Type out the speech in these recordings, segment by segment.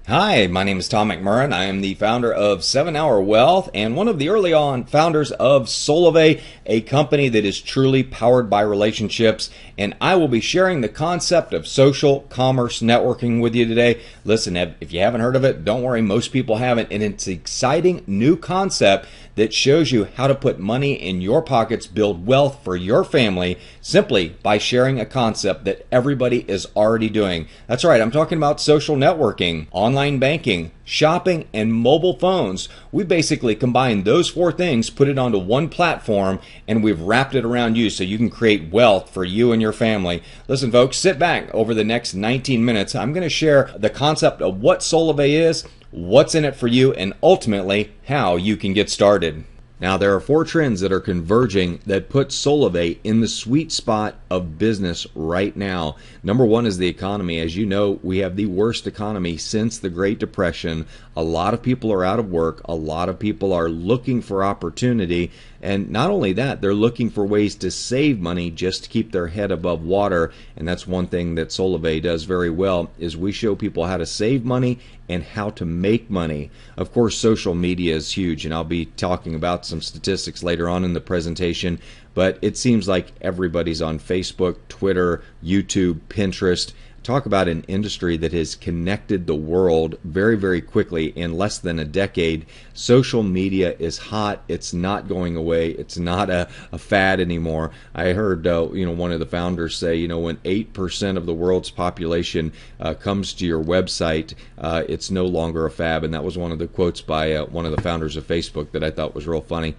Hi, my name is Tom McMurrain. I am the founder of 7 Hour Wealth and one of the early on founders of Solavei, a company that is truly powered by relationships. And I will be sharing the concept of social commerce networking with you today. Listen, if you haven't heard of it, don't worry, most people haven't. And it's an exciting new concept that shows you how to put money in your pockets, build wealth for your family, simply by sharing a concept that everybody is already doing. That's right, I'm talking about social networking, online banking, shopping, and mobile phones. We basically combined those four things, put it onto one platform, and we've wrapped it around you so you can create wealth for you and your family. Listen, folks, sit back. Over the next 19 minutes, I'm going to share the concept of what Solavei is, what's in it for you, and ultimately how you can get started. Now, there are four trends that are converging that put Solavei in the sweet spot of business right now. Number one is the economy. As you know, we have the worst economy since the Great Depression. A lot of people are out of work. A lot of people are looking for opportunity. And not only that, they're looking for ways to save money just to keep their head above water. And that's one thing that Solavei does very well, is we show people how to save money and how to make money. Of course, social media is huge, and I'll be talking about some statistics later on in the presentation, but it seems like everybody's on Facebook, Twitter, YouTube, Pinterest. Talk about an industry that has connected the world very, very quickly in less than a decade. Social media is hot. It's not going away. It's not a fad anymore. I heard one of the founders say, when 8% of the world's population comes to your website, it's no longer a fad. And that was one of the quotes by one of the founders of Facebook that I thought was real funny.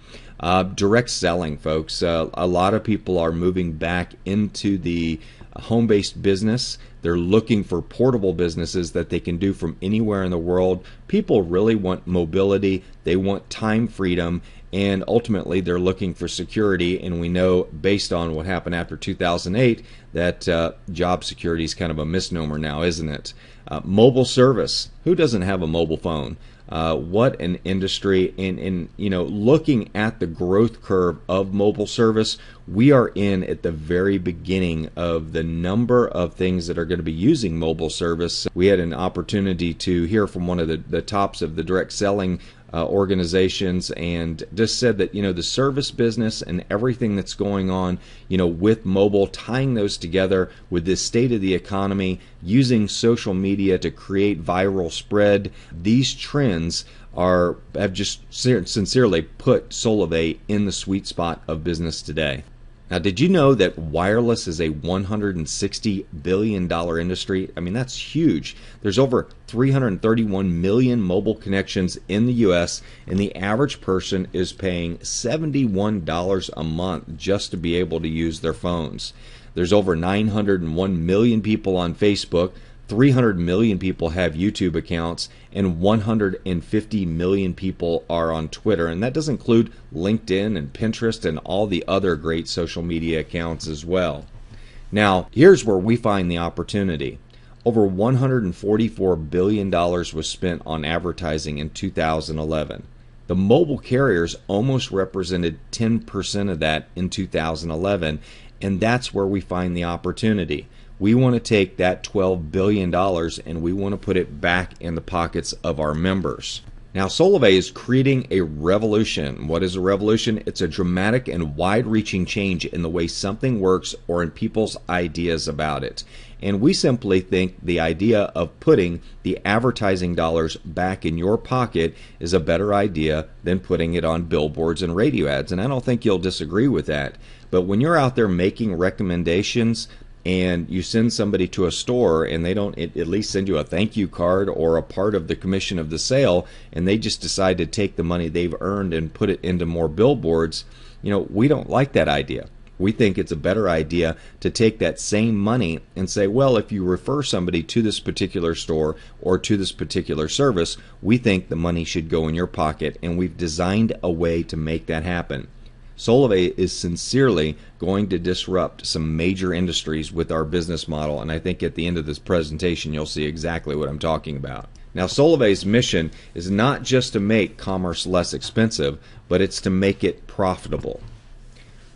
Direct selling, folks. A lot of people are moving back into the home-based business. They're looking for portable businesses that they can do from anywhere in the world. People really want mobility. They want time freedom. And ultimately, they're looking for security. And we know, based on what happened after 2008, that job security is kind of a misnomer now, isn't it? Mobile service. Who doesn't have a mobile phone? What an industry. And looking at the growth curve of mobile service, we are in at the very beginning of the number of things that are going to be using mobile service. We had an opportunity to hear from one of the tops of the direct selling organizations, and just said that the service business and everything that's going on with mobile, tying those together with this state of the economy, using social media to create viral spread, these trends have just sincerely put Solavei in the sweet spot of business today. Now, did you know that wireless is a $160 billion industry? I mean, that's huge. There's over 331 million mobile connections in the U.S., and the average person is paying $71 a month just to be able to use their phones. There's over 901 million people on Facebook. 300 million people have YouTube accounts, and 150 million people are on Twitter. And that does include LinkedIn and Pinterest and all the other great social media accounts as well. Now, here's where we find the opportunity. Over $144 billion was spent on advertising in 2011. The mobile carriers almost represented 10% of that in 2011, and that's where we find the opportunity. We want to take that $12 billion and we want to put it back in the pockets of our members. Now, Solavei is creating a revolution. What is a revolution? It's a dramatic and wide-reaching change in the way something works or in people's ideas about it. And we simply think the idea of putting the advertising dollars back in your pocket is a better idea than putting it on billboards and radio ads. And I don't think you'll disagree with that. But when you're out there making recommendations, and you send somebody to a store and they don't at least send you a thank you card or a part of the commission of the sale, and they just decide to take the money they've earned and put it into more billboards, we don't like that idea. We think it's a better idea to take that same money and say, well, if you refer somebody to this particular store or to this particular service, we think the money should go in your pocket, and we've designed a way to make that happen. Solavei is sincerely going to disrupt some major industries with our business model, and I think at the end of this presentation you'll see exactly what I'm talking about. Now, Solavei's mission is not just to make commerce less expensive, but it's to make it profitable.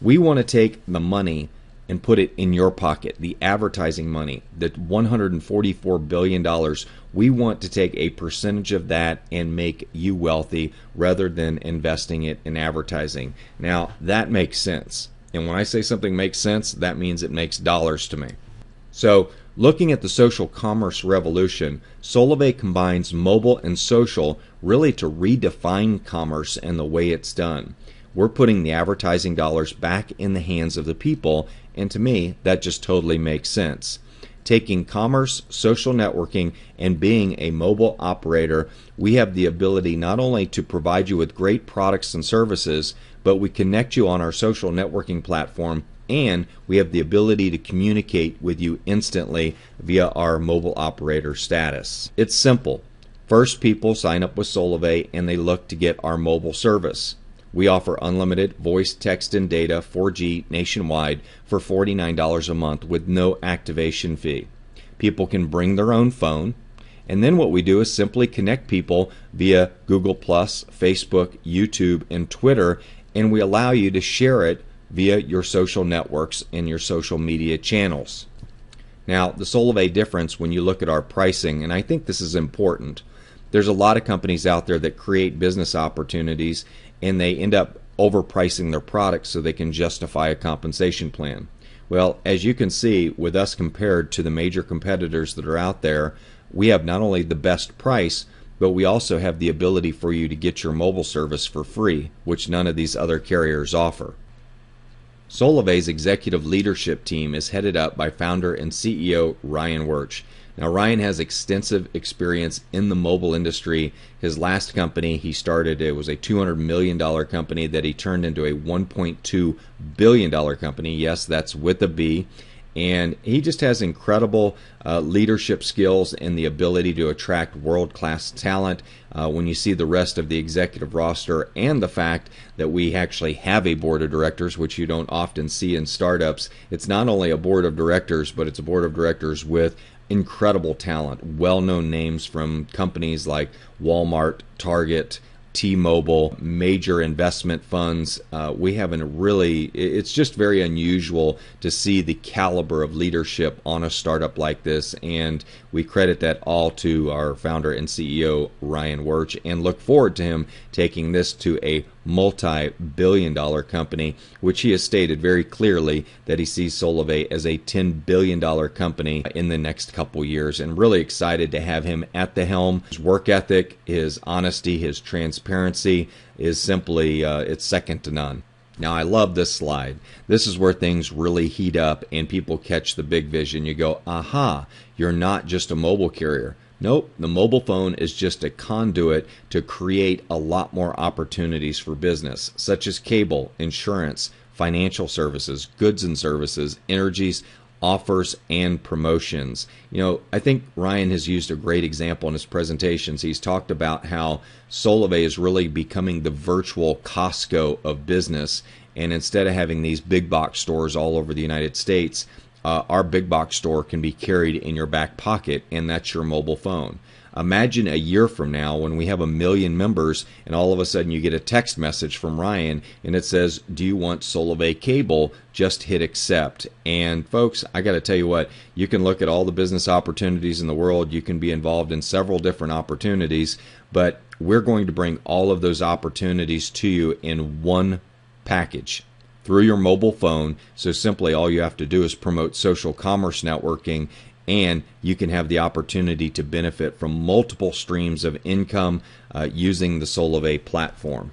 We want to take the money and put it in your pocket. The advertising money, the $144 billion, we want to take a percentage of that and make you wealthy rather than investing it in advertising. Now, that makes sense. And when I say something makes sense, that means it makes dollars to me. So, looking at the social commerce revolution, Solavei combines mobile and social really to redefine commerce and the way it's done. We're putting the advertising dollars back in the hands of the people, and to me, that just totally makes sense. Taking commerce, social networking, and being a mobile operator, we have the ability not only to provide you with great products and services, but we connect you on our social networking platform, and we have the ability to communicate with you instantly via our mobile operator status. It's simple. First, people sign up with Solavei and they look to get our mobile service. We offer unlimited voice, text, and data 4G nationwide for $49 a month with no activation fee. People can bring their own phone, and then what we do is simply connect people via Google+, Facebook, YouTube, and Twitter, and we allow you to share it via your social networks and your social media channels. Now, the Solavei difference when you look at our pricing, and I think this is important, there's a lot of companies out there that create business opportunities and they end up overpricing their products so they can justify a compensation plan. Well, as you can see, with us compared to the major competitors that are out there, we have not only the best price, but we also have the ability for you to get your mobile service for free, which none of these other carriers offer. Solavei's executive leadership team is headed up by founder and CEO Ryan Wirch. Now, Ryan has extensive experience in the mobile industry. His last company he started, it was a $200 million company that he turned into a $1.2 billion company. Yes, that's with a B. And he just has incredible leadership skills and the ability to attract world-class talent. When you see the rest of the executive roster and the fact that we actually have a board of directors, which you don't often see in startups, it's not only a board of directors, but it's a board of directors with incredible talent, well-known names from companies like Walmart, Target, T-Mobile, major investment funds. We have it's just very unusual to see the caliber of leadership on a startup like this, and we credit that all to our founder and CEO Ryan Wirch and look forward to him taking this to a multi-billion-dollar company, which he has stated very clearly that he sees Solavei as a $10 billion company in the next couple years, and really excited to have him at the helm. His work ethic, his honesty, his transparency is simply, it's second to none. Now, I love this slide. This is where things really heat up and people catch the big vision. You go, aha, you're not just a mobile carrier. Nope, the mobile phone is just a conduit to create a lot more opportunities for business, such as cable, insurance, financial services, goods and services, energies, offers, and promotions. You know, I think Ryan has used a great example in his presentations. He's talked about how Solavei is really becoming the virtual Costco of business, and instead of having these big box stores all over the United States, our big box store can be carried in your back pocket, and that's your mobile phone. Imagine a year from now when we have 1 million members and all of a sudden you get a text message from Ryan and it says, do you want Solavei cable? Just hit accept. And folks, I got to tell you what, you can look at all the business opportunities in the world. You can be involved in several different opportunities, but we're going to bring all of those opportunities to you in one package through your mobile phone. So simply all you have to do is promote social commerce networking, and you can have the opportunity to benefit from multiple streams of income using the Solavei platform.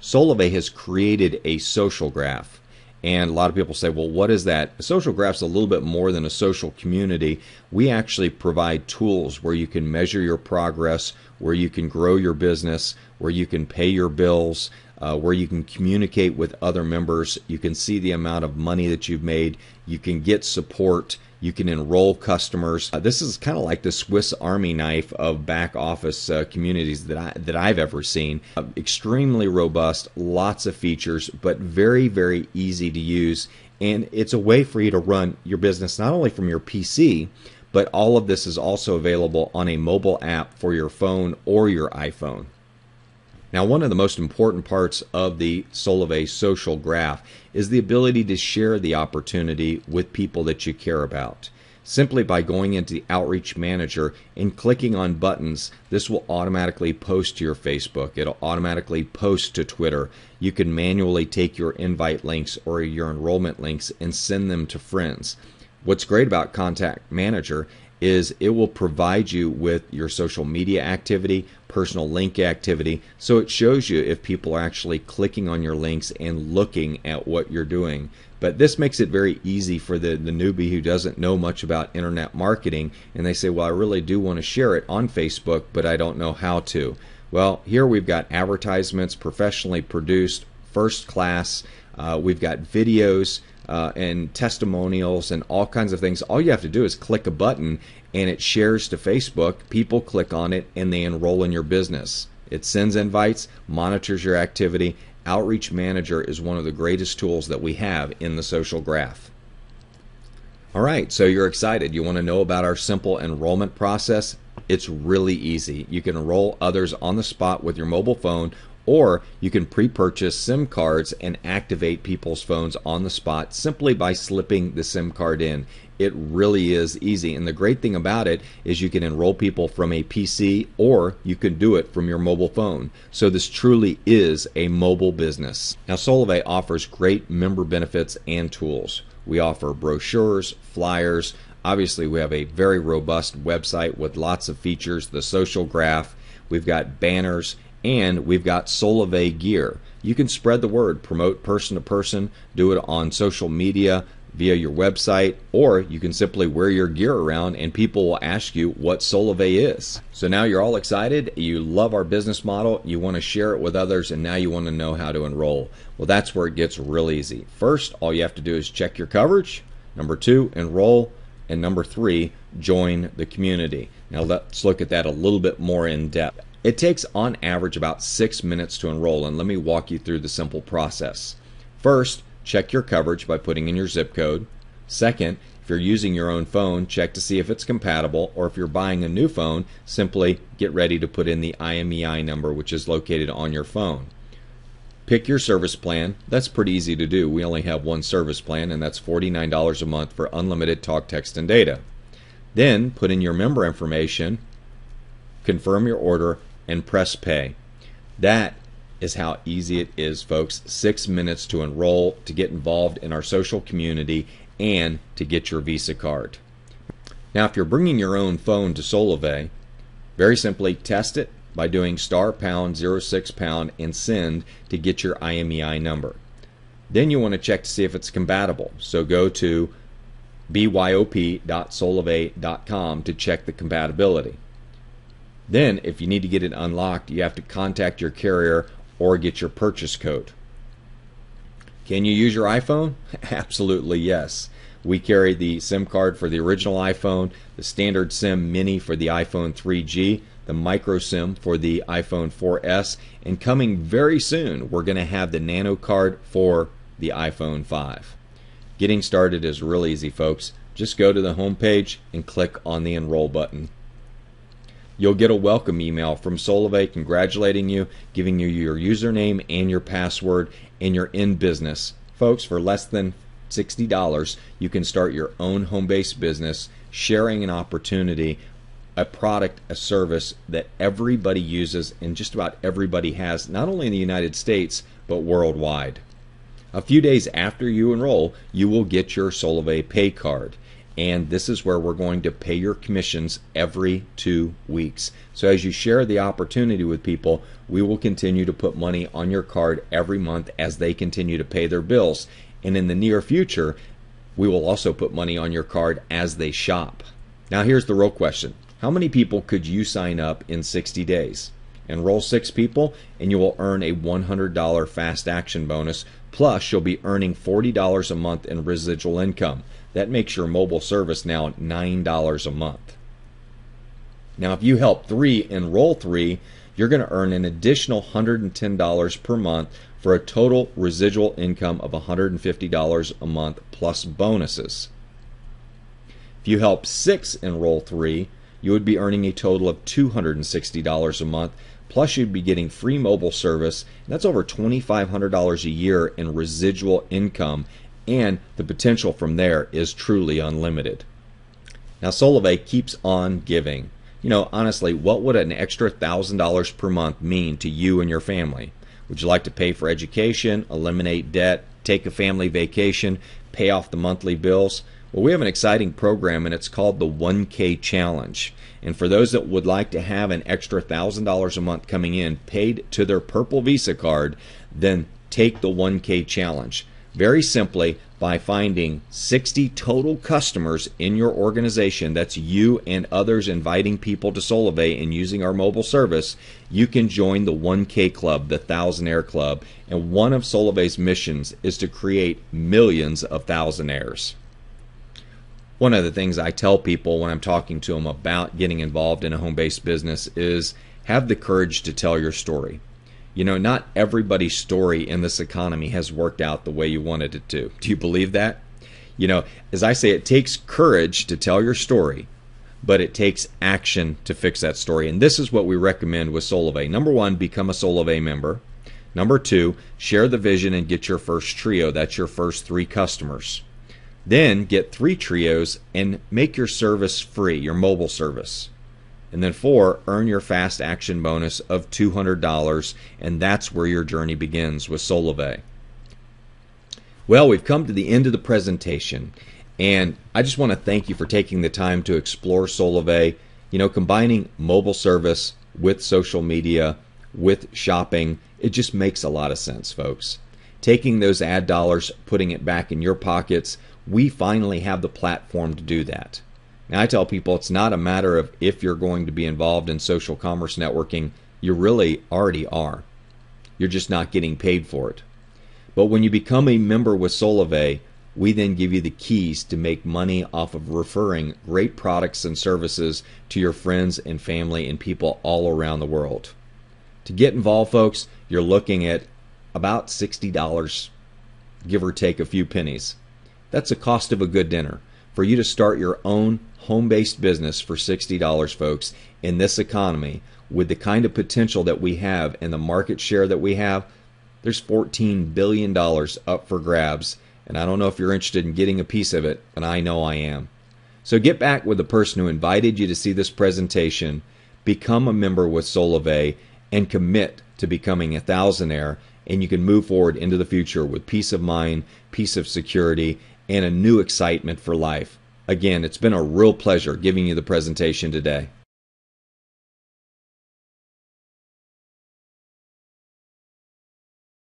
Solavei has created a social graph, and a lot of people say, well, what is that? A social graph is a little bit more than a social community. We actually provide tools where you can measure your progress, where you can grow your business, where you can pay your bills, where you can communicate with other members. You can see the amount of money that you've made. You can get support. You can enroll customers. This is kind of like the Swiss Army knife of back office communities that I've ever seen. Extremely robust, lots of features, but very, very easy to use. And it's a way for you to run your business not only from your PC, but all of this is also available on a mobile app for your phone or your iPhone. Now, one of the most important parts of the Solavei social graph is the ability to share the opportunity with people that you care about. Simply by going into the Outreach Manager and clicking on buttons, this will automatically post to your Facebook. It'll automatically post to Twitter. You can manually take your invite links or your enrollment links and send them to friends. What's great about Contact Manager is it will provide you with your social media activity, personal link activity, so it shows you if people are actually clicking on your links and looking at what you're doing. But this makes it very easy for the newbie who doesn't know much about internet marketing, and they say, well, I really do want to share it on Facebook, but I don't know how to. Well, here we've got advertisements, professionally produced, first class. We've got videos and testimonials and all kinds of things. All you have to do is click a button and it shares to Facebook. People click on it and they enroll in your business. It sends invites, monitors your activity. Outreach Manager is one of the greatest tools that we have in the social graph. All right, so you're excited. You want to know about our simple enrollment process? It's really easy. You can enroll others on the spot with your mobile phone, or you can pre-purchase SIM cards and activate people's phones on the spot simply by slipping the SIM card in. It really is easy, and the great thing about it is you can enroll people from a PC or you can do it from your mobile phone. So this truly is a mobile business. Now, Solavei offers great member benefits and tools. We offer brochures, flyers. Obviously, we have a very robust website with lots of features, the social graph. We've got banners, and we've got Solavei gear. You can spread the word, promote person to person, do it on social media, via your website, or you can simply wear your gear around and people will ask you what Solavei is. So now you're all excited, you love our business model, you want to share it with others, and now you want to know how to enroll. Well, that's where it gets real easy. First, all you have to do is check your coverage. Number 2, enroll. And number 3, join the community. Now let's look at that a little bit more in depth. It takes on average about 6 minutes to enroll, and let me walk you through the simple process. First, check your coverage by putting in your zip code. Second, if you're using your own phone, check to see if it's compatible, or if you're buying a new phone, simply get ready to put in the IMEI number, which is located on your phone. Pick your service plan. That's pretty easy to do. We only have one service plan, and that's $49 a month for unlimited talk, text, and data. Then put in your member information, confirm your order, and press pay. That is how easy it is, folks. 6 minutes to enroll, to get involved in our social community, and to get your Visa card. Now, if you're bringing your own phone to Solavei, very simply test it by doing *#06# and send to get your IMEI number. Then you want to check to see if it's compatible. So go to byop.solavei.com to check the compatibility. Then, if you need to get it unlocked, you have to contact your carrier or get your purchase code. Can you use your iPhone? Absolutely yes. We carry the SIM card for the original iPhone, the standard SIM mini for the iPhone 3G, the micro SIM for the iPhone 4S, and coming very soon we're going to have the nano card for the iPhone 5. Getting started is real easy, folks. Just go to the home page and click on the enroll button. You'll get a welcome email from Solavei congratulating you, giving you your username and your password, and you're in business. Folks, for less than $60, you can start your own home-based business, sharing an opportunity, a product, a service that everybody uses and just about everybody has, not only in the United States, but worldwide. A few days after you enroll, you will get your Solavei pay card. And this is where we're going to pay your commissions every 2 weeks. So as you share the opportunity with people, we will continue to put money on your card every month as they continue to pay their bills. And in the near future, we will also put money on your card as they shop. Now here's the real question. How many people could you sign up in 60 days? Enroll 6 people and you will earn a $100 fast action bonus. Plus, you'll be earning $40 a month in residual income. That makes your mobile service now $9 a month. Now, if you help 3 enroll 3, you're going to earn an additional $110 per month for a total residual income of $150 a month plus bonuses. If you help 6 enroll 3, you would be earning a total of $260 a month Plus, you'd be getting free mobile service. And that's over $2,500 a year in residual income, and the potential from there is truly unlimited. Now, Solavei keeps on giving. You know, honestly, what would an extra $1,000 per month mean to you and your family? Would you like to pay for education, eliminate debt, take a family vacation, pay off the monthly bills? Well, we have an exciting program, and it's called the 1K Challenge. And for those that would like to have an extra $1,000 a month coming in paid to their Purple Visa card, then take the 1K Challenge. Very simply, by finding 60 total customers in your organization, that's you and others inviting people to Solavei and using our mobile service, you can join the 1K Club, the Thousandaire Club. And one of Solavei's missions is to create millions of thousandaires. One of the things I tell people when I'm talking to them about getting involved in a home-based business is have the courage to tell your story. You know, not everybody's story in this economy has worked out the way you wanted it to. Do you believe that? You know, as I say, it takes courage to tell your story, but it takes action to fix that story. And this is what we recommend with Solavei. Number one, become a Solavei member. Number two, share the vision and get your first trio. That's your first 3 customers. Then get 3 trios and make your service free, your mobile service. And then 4, earn your fast action bonus of $200, and that's where your journey begins with Solavei. Well, we've come to the end of the presentation, and I just want to thank you for taking the time to explore Solavei. You know, combining mobile service with social media, with shopping, it just makes a lot of sense, folks. Taking those ad dollars, putting it back in your pockets, we finally have the platform to do that. Now, I tell people it's not a matter of if you're going to be involved in social commerce networking. You really already are. You're just not getting paid for it. But when you become a member with Solavei, we then give you the keys to make money off of referring great products and services to your friends and family and people all around the world. To get involved, folks, you're looking at about $60, give or take a few pennies. That's the cost of a good dinner. For you to start your own home-based business for $60, folks, in this economy, with the kind of potential that we have and the market share that we have, there's $14 billion up for grabs. And I don't know if you're interested in getting a piece of it, but I know I am. So get back with the person who invited you to see this presentation, become a member with Solavei, and commit to becoming a thousandaire, and you can move forward into the future with peace of mind, peace of security, and a new excitement for life. Again, it's been a real pleasure giving you the presentation today.